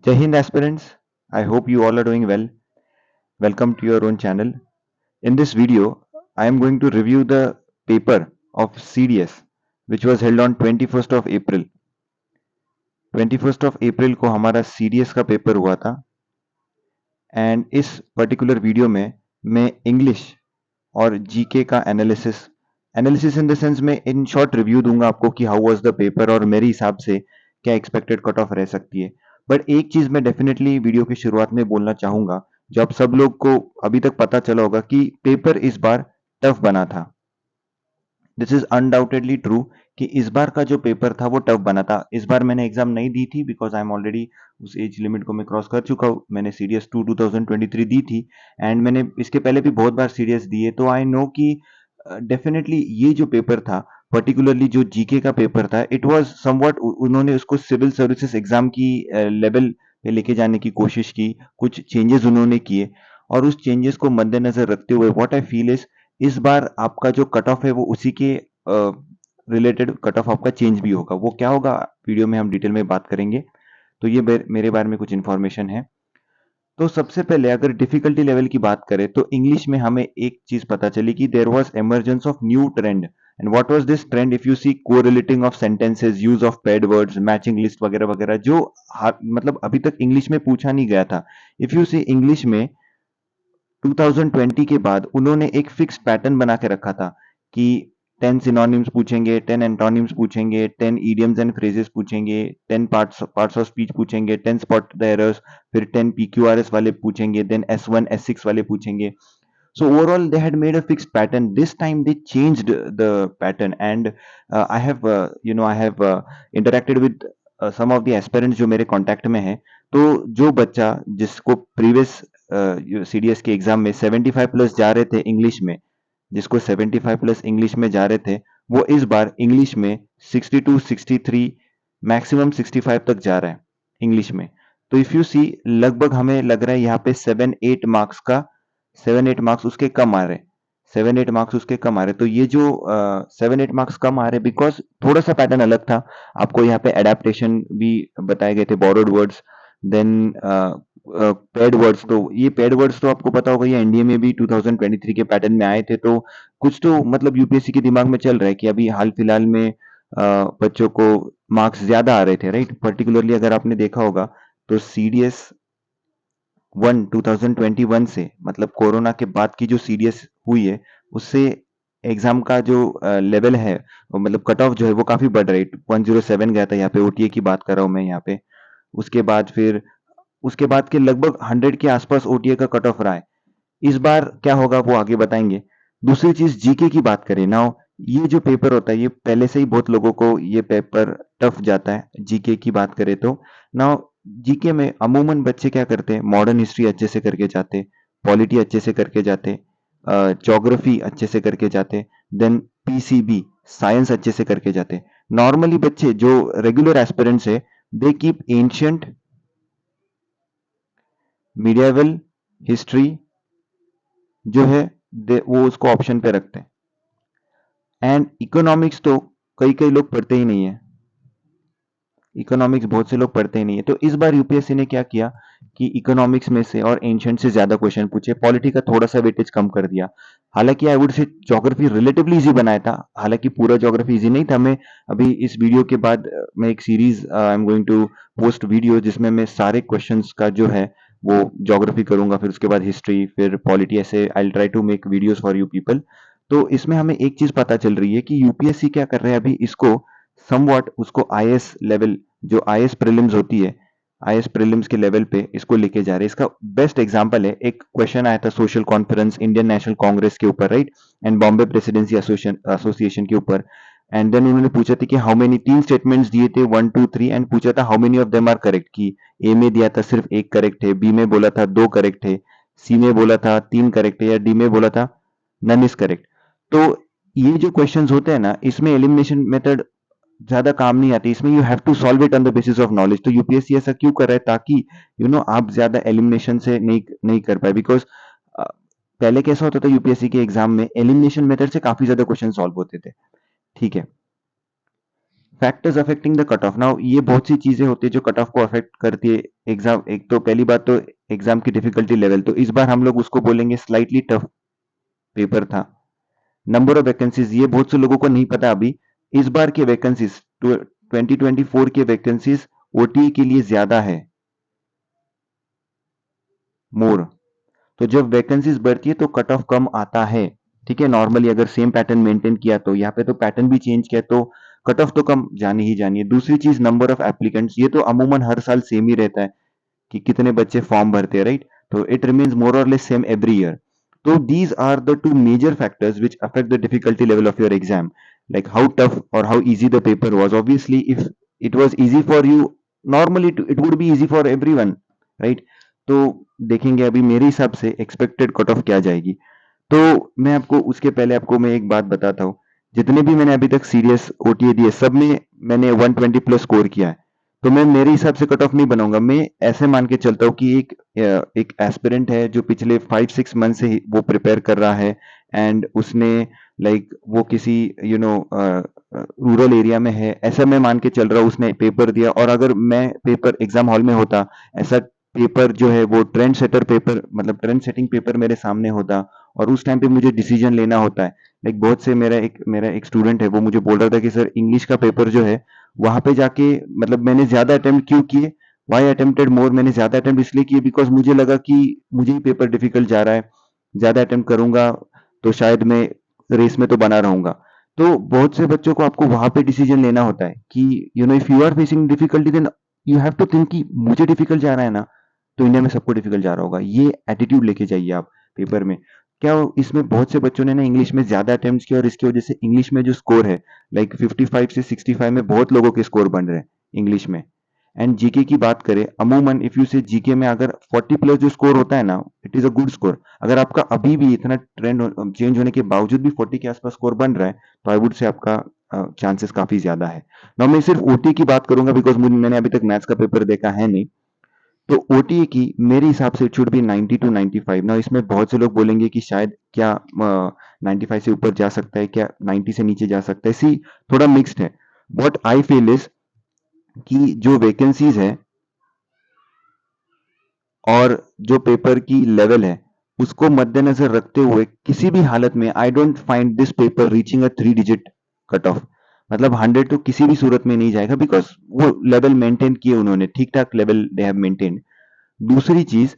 Jai Hind aspirants, I hope you all are doing well. Welcome to your own channel. In this video, I am going to review the paper of CDS which was held on 21st of April. 21st of April को हमारा CDS का paper हुआ था and इस particular video में मैं English और GK का एनालिसिस इन द सेंस में इन शॉर्ट रिव्यू दूंगा आपको कि हाउ वाज द पेपर और मेरे हिसाब से क्या एक्सपेक्टेड कट ऑफ रह सकती है। बट एक चीज मैं डेफिनेटली वीडियो की शुरुआत में बोलना चाहूंगा, जो आप सब लोग को अभी तक पता चला होगा कि पेपर इस बार टफ बना था। दिस इज अनडाउटेडली ट्रू कि इस बार का जो पेपर था वो टफ बना था। इस बार मैंने एग्जाम नहीं दी थी बिकॉज आई एम ऑलरेडी उस एज लिमिट को मैं क्रॉस कर चुका हूँ। मैंने सीडीएस 2023 दी थी एंड मैंने इसके पहले भी बहुत बार सीडीएस दिए, तो आई नो कि डेफिनेटली ये जो पेपर था, पर्टिकुलरली जो जीके का पेपर था, इट वाज समवट उन्होंने उसको सिविल सर्विसेज एग्जाम की लेवल पे लेके जाने की कोशिश की। कुछ चेंजेस उन्होंने किए और उस चेंजेस को मद्देनजर रखते हुए व्हाट आई फील इज इस बार आपका जो कट ऑफ है वो उसी के रिलेटेड कट ऑफ आपका चेंज भी होगा। वो क्या होगा वीडियो में हम डिटेल में बात करेंगे। तो ये मेरे बारे में कुछ इन्फॉर्मेशन है। तो सबसे पहले अगर डिफिकल्टी लेवल की बात करें तो इंग्लिश में हमें एक चीज पता चली कि there was emergence of new trend. And what was this trend? If you see correlating of sentences, use of paired words, matching list वगैरह वगैरह, जो मतलब अभी तक इंग्लिश में पूछा नहीं गया था। इफ यू सी इंग्लिश में 2020 के बाद उन्होंने एक फिक्स पैटर्न बना के रखा था कि 10 सिनोनिम्स पूछेंगे, 10 एंटोनिम्स पूछेंगे, 10 इडियम्स एंड फ्रेजेस पूछेंगे, 10 पार्ट्स ऑफ स्पीच पूछेंगे, 10 स्पॉट द एरर्स, फिर 10 पीक्यूआरएस वाले पूछेंगे, देन S1 S6 वाले पूछेंगे। So overall, they had made a fixed pattern. This time they changed the pattern, and I have interacted with some of the aspirants जो मेरे contact में है। तो जो बच्चा जिसको प्रीवियस सीडीएस के एग्जाम में 75 प्लस जा रहे थे इंग्लिश में, जिसको 75 प्लस इंग्लिश में जा रहे थे, वो इस बार इंग्लिश में 62 63 मैक्सिमम 65 तक जा रहा है इंग्लिश में। तो इफ यू सी लगभग हमें लग रहा है यहाँ पे 7-8 मार्क्स उसके कम आ रहे हैं। 7-8 मार्क्स उसके कम आ रहे, तो ये जो 7-8 मार्क्स कम आ रहे बिकॉज थोड़ा सा पैटर्न अलग था। आपको यहाँ पे एडेप्टेशन भी बताए गए थे, borrowed words, then paired words. तो ये पेड वर्ड्स तो आपको पता होगा, ये एनडीए में भी 2023 के पैटर्न में आए थे। तो कुछ तो मतलब यूपीएससी के दिमाग में चल रहा है कि अभी हाल फिलहाल में बच्चों को मार्क्स ज्यादा आ रहे थे, राइट। पर्टिकुलरली अगर आपने देखा होगा तो सीडीएस 2021 से, मतलब कोरोना के बाद की जो सीडीएस हुई है, उससे एग्जाम का जो लेवल है, मतलब कट ऑफ जो है वो काफी बढ़ रही है। 107 गया था यहाँ पे, ओटीए की बात कर रहा हूँ मैं यहाँ पे। उसके बाद फिर उसके बाद के लगभग 100 के आसपास ओटीए का कट ऑफ रहा है। इस बार क्या होगा वो आगे बताएंगे। दूसरी चीज जीके की बात करें नाउ, ये जो पेपर होता है ये पहले से ही बहुत लोगों को ये पेपर टफ जाता है। जीके की बात करें तो नाउ जीके में अमूमन बच्चे क्या करते हैं, मॉडर्न हिस्ट्री अच्छे से करके जाते, पॉलिटी अच्छे से करके जाते, ज्योग्राफी अच्छे से करके जाते, देन पीसीबी साइंस अच्छे से करके जाते। नॉर्मली बच्चे जो रेगुलर एस्पिरेंट्स है, they keep ancient, medieval history जो है वो उसको ऑप्शन पे रखते हैं। एंड इकोनॉमिक्स तो कई कई लोग पढ़ते ही नहीं है, इकोनॉमिक्स बहुत से लोग पढ़ते ही नहीं है। तो इस बार यूपीएससी ने क्या किया कि इकोनॉमिक्स में से और एंशिएंट से ज्यादा क्वेश्चन पूछे, पॉलिटी का थोड़ा सा वेटेज कम कर दिया। हालांकि I would say geography relatively easy बनाया था, हालांकि पूरा ज्योग्राफी इजी नहीं था। मैं अभी इस वीडियो के बाद मैं एक series I am going to post video जिसमें मैं सारे क्वेश्चंस का जो है वो ज्योग्राफी करूंगा, फिर उसके बाद हिस्ट्री, फिर पॉलिटी, ऐसे I try to make videos for you people. तो इसमें हमें एक चीज पता चल रही है कि यूपीएससी क्या कर रहे हैं अभी, इसको समवॉट उसको आईएएस लेवल, जो आईएएस प्रीलिम्स होती है, आईएएस प्रीलिम्स के लेवल पे इसको लेके जा रहे हैं। इसका बेस्ट एग्जांपल है, एक क्वेश्चन आया था social conference Indian national Congress के ऊपर, right, and Bombay presidency association के ऊपर। एंड देन उन्होंने पूछा था कि हाउ मेनी, तीन स्टेटमेंट्स दिए थे 1 2 3, एंड पूछा था how many of them are correct, कि ए में दिया था सिर्फ एक करेक्ट है, बी में बोला था दो करेक्ट है, सी में बोला था तीन करेक्ट है, या डी में बोला था नन इज करेक्ट। तो ये जो क्वेश्चंस होते हैं ना, इसमें एलिमिनेशन मेथड ज्यादा काम नहीं आती, इसमें you have to solve it on the basis of knowledge. तो यूपीएससी ऐसा क्यों कर रहा है, ताकि आप ज्यादा एलिमिनेशन से नहीं कर पाए। बिकॉज पहले कैसा होता था यूपीएससी के एग्जाम में, एलिमिनेशन मेथड से काफी ज्यादा क्वेश्चन सॉल्व होते थे, ठीक है। Factors affecting the cut off, now ये बहुत सी चीजें होती है जो कट ऑफ को अफेक्ट करती है एग्जाम, एक तो पहली बात तो एग्जाम की डिफिकल्टी लेवल, तो इस बार हम लोग उसको बोलेंगे स्लाइटली टफ पेपर था। नंबर ऑफ वैकेंसीज, ये बहुत से लोगों को नहीं पता अभी। इस बार के वैकेंसीज 2024 के वैकेंसीज ओटी के लिए ज्यादा है, मोर। तो जब वैकेंसीज बढ़ती है तो कट ऑफ कम आता है। ठीक है, नॉर्मली अगर सेम पैटर्न मेंटेन किया, तो यहाँ पे तो पैटर्न भी चेंज किया तो कट ऑफ तो कम जानी ही जानी है। दूसरी चीज नंबर ऑफ एप्लीकेंट्स, ये तो अमूमन हर साल सेम ही रहता है कि कितने बच्चे फॉर्म भरते हैं, राइट? तो इट रिमेन्स मोर और लेस सेम एवरी ईयर। तो these are the two major factors which affect the difficulty level of your exam, like how tough or how easy the paper was. Obviously if it was easy for you, normally it would be easy for everyone, right? तो देखेंगे अभी मेरे हिसाब से expected cut off क्या जाएगी। तो मैं आपको उसके पहले आपको मैं एक बात बताता हूँ। जितने भी मैंने अभी तक सीरियस ओटीए दिए, सब में मैंने 120 प्लस स्कोर किया है। तो मैं मेरे हिसाब से कट ऑफ नहीं बनाऊंगा। मैं ऐसे मान के चलता हूँ कि एक एस्पिरेंट है जो पिछले 5-6 मंथ से वो प्रिपेयर कर रहा है, एंड उसने वो किसी रूरल एरिया में है, ऐसा मैं मान के चल रहा हूँ। उसने पेपर दिया, और अगर मैं पेपर एग्जाम हॉल में होता, ऐसा पेपर जो है वो ट्रेंड सेटर पेपर, मतलब ट्रेंड सेटिंग पेपर मेरे सामने होता, और उस टाइम पे मुझे डिसीजन लेना होता है। बहुत से मेरा एक स्टूडेंट है, वो मुझे बोल रहा था कि सर इंग्लिश का पेपर जो है वहां पे जाके, मतलब मैंने ज्यादा अटेम्प्ट क्यों किए, वाई अटेम्प्टेड मोर, मैंने ज्यादा अटेम्प्ट इसलिए किए बिकॉज मुझे लगा कि मुझे ही पेपर डिफिकल्ट जा रहा है, ज्यादा अटेम्प्ट करूंगा तो शायद मैं रेस में तो बना रहूंगा। तो बहुत से बच्चों को आपको वहां पे डिसीजन लेना होता है कि if you are facing difficulty, then you have to think कि मुझे डिफिकल्ट जा रहा है ना, तो इंडिया में सबको डिफिकल्ट जा रहा होगा। ये एटीट्यूड लेके जाइए आप पेपर में। क्या इसमें बहुत से बच्चों ने ना इंग्लिश में ज्यादा अटेम्प्ट किया, और इसकी वजह से इंग्लिश में जो स्कोर है 55 से 65 में बहुत लोगों के स्कोर बन रहे हैं इंग्लिश में। एंड जीके की बात करें, अमूमन इफ यू से जीके में अगर 40 प्लस जो स्कोर होता है ना, it is a good score. अगर आपका अभी भी इतना ट्रेंड चेंज होने के बावजूद भी 40 के आसपास स्कोर बन रहा है, तो आई वुड से आपका चांसेस काफी ज्यादा है ना। मैं सिर्फ ओटी की बात करूंगा बिकॉज मैंने अभी तक मैथ्स का पेपर देखा है नहीं। तो ओटीए की मेरे हिसाब से इट शुड बी 90 टू 95 ना। इसमें बहुत से लोग बोलेंगे कि शायद क्या 95 से ऊपर जा सकता है, क्या 90 से नीचे जा सकता है, सी थोड़ा मिक्स्ड है। व्हाट आई फील इज कि जो वैकेंसीज है और जो पेपर की लेवल है, उसको मद्देनजर रखते हुए किसी भी हालत में I don't find this paper reaching a 3 digit cut off. मतलब 100 तो किसी भी सूरत में नहीं जाएगा, बिकॉज वो लेवल मेंटेन किए उन्होंने, ठीक ठाक लेवल दे हैव मेंटेन। दूसरी चीज,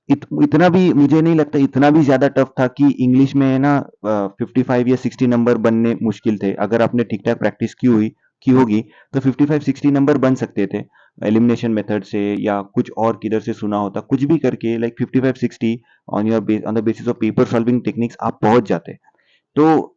इतना भी मुझे नहीं लगता इतना भी ज्यादा टफ था कि इंग्लिश में ना 55 या 60 नंबर बनने मुश्किल थे। अगर आपने ठीक ठाक प्रैक्टिस की होगी तो 55-60 नंबर बन सकते थे, एलिमिनेशन मेथड से या कुछ और किधर से सुना होता, कुछ भी करके 55-60 on the basis of paper solving techniques आप पहुंच जाते। तो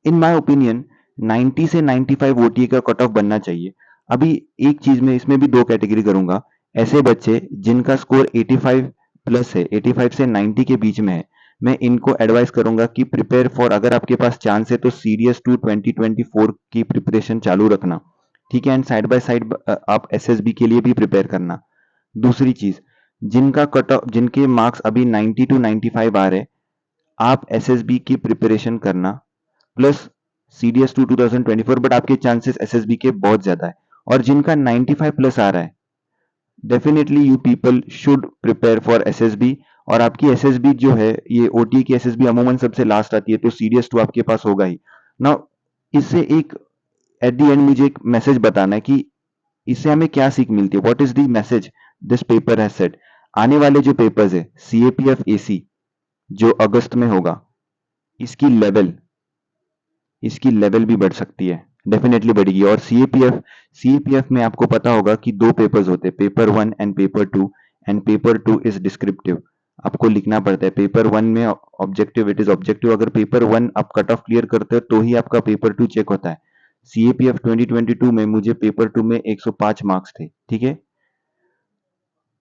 इन माय ओपिनियन 90 से 95 ओटीए का कट ऑफ बनना चाहिए। अभी एक चीज में इसमें भी दो कैटेगरी करूंगा। ऐसे बच्चे जिनका स्कोर 85 प्लस है, 85 से 90 के बीच में है, मैं इनको एडवाइस करूंगा कि प्रिपेयर फॉर, अगर आपके पास चांस है तो सीरियस टू 2024 की प्रिपरेशन चालू रखना। ठीक है, एंड साइड बाय साइड आप एसएसबी के लिए भी प्रिपेयर करना। दूसरी चीज, जिनका कट ऑफ, जिनके मार्क्स अभी 90 टू 95 आ रहे, आप एसएसबी की प्रिपरेशन करना, प्लस सीडीएस टू 2024, बट आपके चांसेस एसएसबी के बहुत ज्यादा है। और जिनका 95 प्लस आ रहा है, definitely you people should prepare for SSB. और आपकी एसएसबी जो है, ये ओटी की एसएसबी अमूमन सबसे लास्ट आती है, तो सीडीएस टू आपके पास होगा ही ना। इससे एक एट द एंड मुझे एक मैसेज बताना है कि इससे हमें क्या सीख मिलती है, what is the message this paper has said. आने वाले जो पेपर्स है सीएपीएफ एसी जो अगस्त में होगा, इसकी लेवल इसकी लेवल भी बढ़ सकती है, डेफिनेटली बढ़ेगी। और सीएपीएफ में आपको पता होगा कि दो पेपर्स होते हैं, paper 1 and paper 2। And paper 2 is descriptive, आपको लिखना पड़ता है। पेपर 1 में ऑब्जेक्टिव, इट इज ऑब्जेक्टिव। अगर पेपर 1 आप कट ऑफ क्लियर करते हो तो ही आपका पेपर 2 चेक होता है। सीएपीएफ 2022 में मुझे पेपर 2 में 105 मार्क्स थे, ठीक है।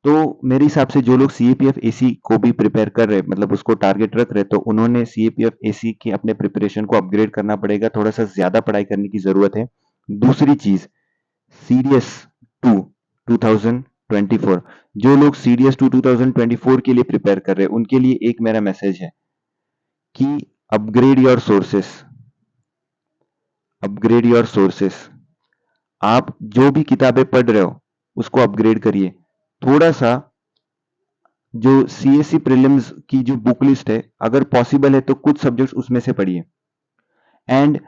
तो मेरे हिसाब से जो लोग सीएपीएफ एसी को भी प्रिपेयर कर रहे, मतलब उसको टारगेट रख रहे, तो उन्होंने सीएपीएफ एसी की अपने प्रिपरेशन को अपग्रेड करना पड़ेगा, थोड़ा सा ज्यादा पढ़ाई करने की जरूरत है। दूसरी चीज, सीडीएस टू 2024, जो लोग सीडीएस टू 2024 के लिए प्रिपेयर कर रहे हैं, उनके लिए एक मेरा मैसेज है कि upgrade your sources, upgrade your sources. आप जो भी किताबें पढ़ रहे हो उसको अपग्रेड करिए। थोड़ा सा जो सीएससी प्रीलिम्स की जो बुक लिस्ट है, अगर पॉसिबल है तो कुछ सब्जेक्ट्स उसमें से पढ़िए। एंड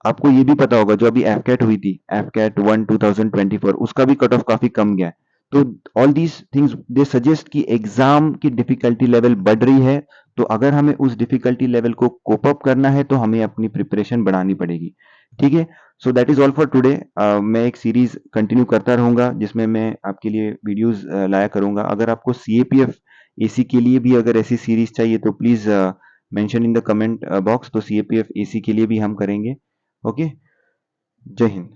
आपको ये भी पता होगा जो अभी एफकेट हुई थी, एफकेट 1 2024, उसका भी कट ऑफ काफी कम गया है। तो all these things they suggest कि एग्जाम की डिफिकल्टी लेवल बढ़ रही है, तो अगर हमें उस डिफिकल्टी लेवल को कोप अप करना है तो हमें अपनी प्रिपरेशन बढ़ानी पड़ेगी। ठीक है, so that is all for today. मैं एक सीरीज कंटिन्यू करता रहूंगा जिसमें मैं आपके लिए वीडियोस लाया करूंगा। अगर आपको सीएपीएफ एसी के लिए भी अगर ऐसी सीरीज चाहिए तो please mention in the comment box, तो सीएपीएफ एसी के लिए भी हम करेंगे। ओके, जय हिंद।